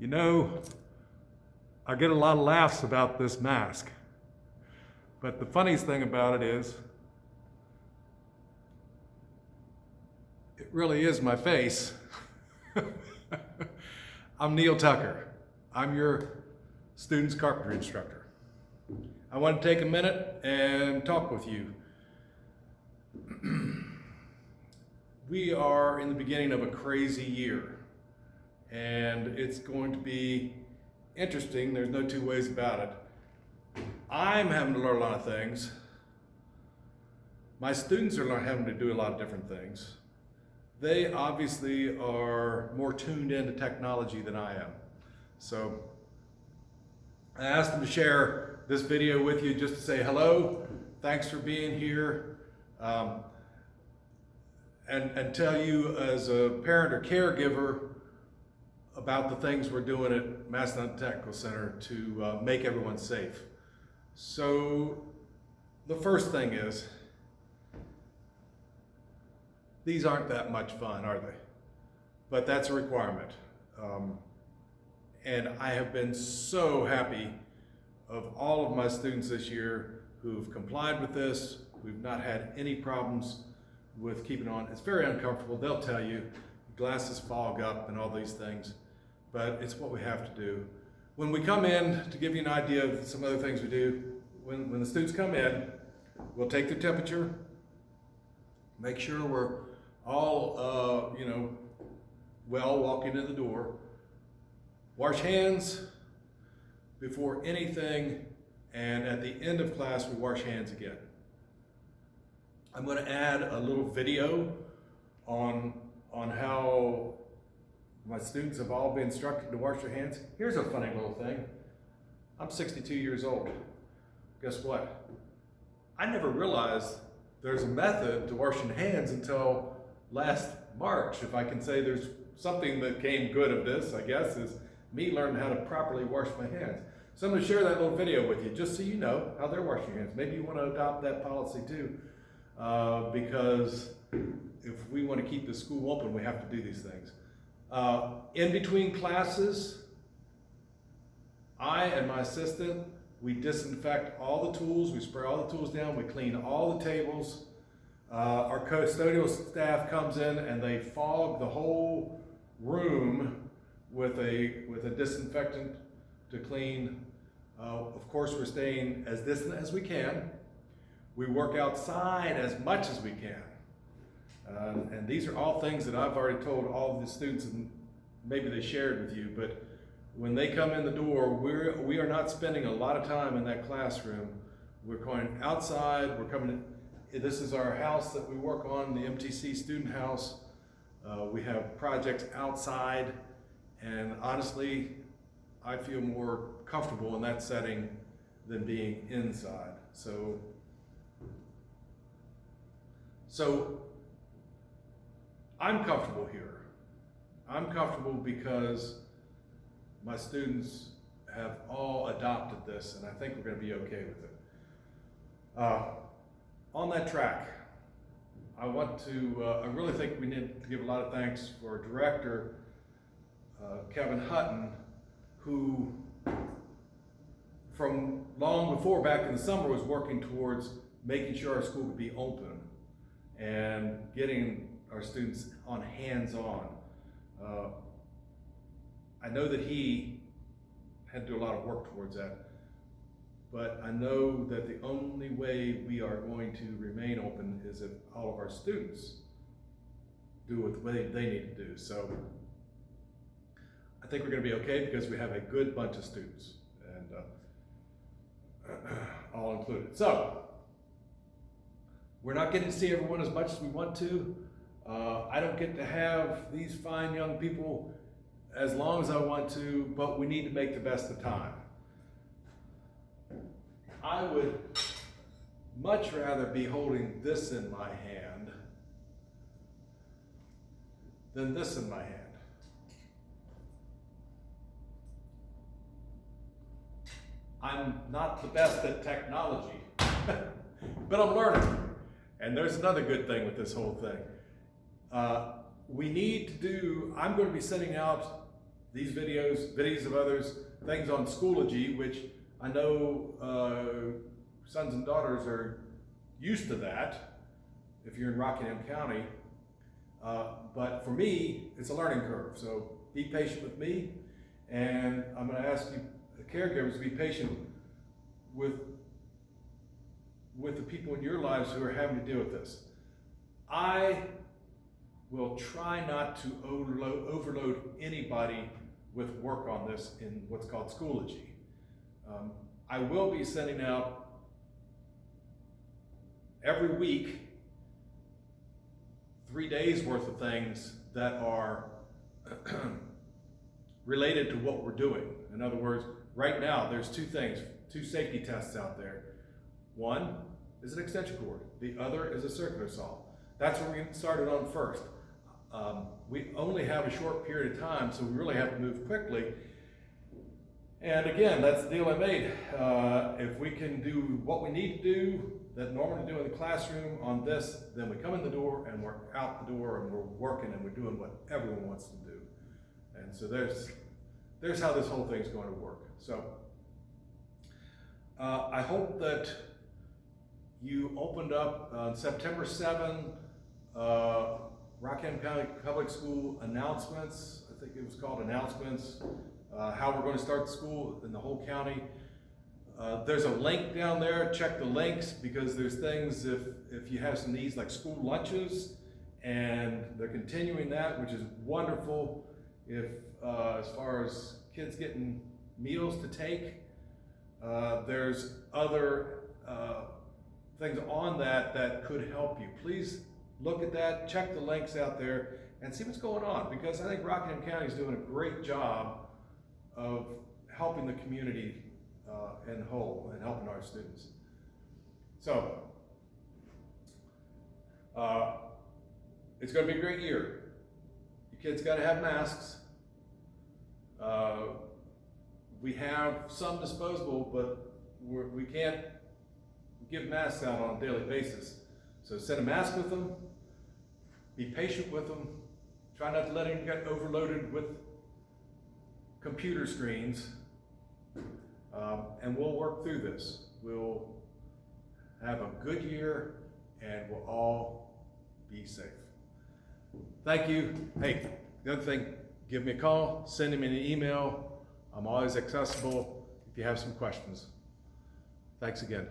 You know, I get a lot of laughs about this mask. But the funniest thing about it is, it really is my face. I'm Neil Tucker. I'm your student's carpentry instructor. I want to take a minute and talk with you. We are in the beginning of a crazy year, and it's going to be interesting. There's no two ways about it. I'm having to learn a lot of things. My students are having to do a lot of different things. They obviously are more tuned into technology than I am. So I asked them to share this video with you just to say hello, thanks for being here, and tell you as a parent or caregiver about the things we're doing at Macedon Technical Center to make everyone safe. So the first thing is, these aren't that much fun, are they? But that's a requirement. And I have been so happy of all of my students this year who've complied with this. We've not had any problems with keeping on. It's very uncomfortable. They'll tell you, glasses fog up and all these things, but it's what we have to do. When we come in, to give you an idea of some other things we do, when the students come in, we'll take their temperature, make sure we're all, well walking in the door, wash hands before anything, and at the end of class, we wash hands again. I'm going to add a little video on how my students have all been instructed to wash their hands. Here's a funny little thing. I'm 62 years old. Guess what? I never realized there's a method to washing hands until last March. If I can say there's something that came good of this, I guess, is me learning how to properly wash my hands. So I'm going to share that little video with you just so you know how they're washing your hands. Maybe you want to adopt that policy too, because if we want to keep the school open, we have to do these things. In between classes, I and my assistant, we disinfect all the tools, we spray all the tools down, we clean all the tables. Our custodial staff comes in and they fog the whole room with a disinfectant to clean. Of course, we're staying as distant as we can. We work outside as much as we can. And these are all things that I've already told all of the students, and maybe they shared with you, but when they come in the door, we are not spending a lot of time in that classroom. We're going outside, we're coming in. This is our house that we work on, the MTC student house. We have projects outside, and honestly, I feel more comfortable in that setting than being inside. So I'm comfortable here. I'm comfortable because my students have all adopted this, and I think we're going to be okay with it. On that track, I really think we need to give a lot of thanks for our director, Kevin Hutton, who from long before, back in the summer, was working towards making sure our school would be open and getting our students on hands-on. I know that he had to do a lot of work towards that, but I know that the only way we are going to remain open is if all of our students do what they need to do. So I think we're going to be okay because we have a good bunch of students, and all included. So we're not getting to see everyone as much as we want to. I don't get to have these fine young people as long as I want to, but we need to make the best of time. I would much rather be holding this in my hand than this in my hand. I'm not the best at technology, but I'm learning. And there's another good thing with this whole thing. I'm going to be sending out these videos of others, things on Schoology, which I know sons and daughters are used to that if you're in Rockingham County. But for me, it's a learning curve. So be patient with me, and I'm going to ask you, the caregivers, to be patient with the people in your lives who are having to deal with this. I will try not to overload anybody with work on this in what's called Schoology. I will be sending out every week 3 days worth of things that are related to what we're doing. In other words, right now there's two safety tests out there. One is an extension cord, the other is a circular saw. That's what we're getting started on first. We only have a short period of time, so we really have to move quickly. And again, that's the deal I made. If we can do what we need to do, that normally do in the classroom on this, then we come in the door and we're out the door and we're working and we're doing what everyone wants to do. And so there's how this whole thing's going to work. So I hope that you opened up on September 7, Rockingham County Public School announcements. I think it was called announcements, how we're going to start the school in the whole county. There's a link down there. Check the links, because there's things, if you have some needs like school lunches, and they're continuing that, which is wonderful. If as far as kids getting meals to take, there's other things on that could help you. Please look at that, check the links out there, and see what's going on, because I think Rockingham County is doing a great job of helping the community in whole and helping our students. So, it's going to be a great year. You kids got to have masks. We have some disposable, but we can't give masks out on a daily basis. So send a mask with them, be patient with them, try not to let them get overloaded with computer screens, and we'll work through this. We'll have a good year, and we'll all be safe. Thank you. Hey, the other thing, give me a call, send me an email. I'm always accessible if you have some questions. Thanks again.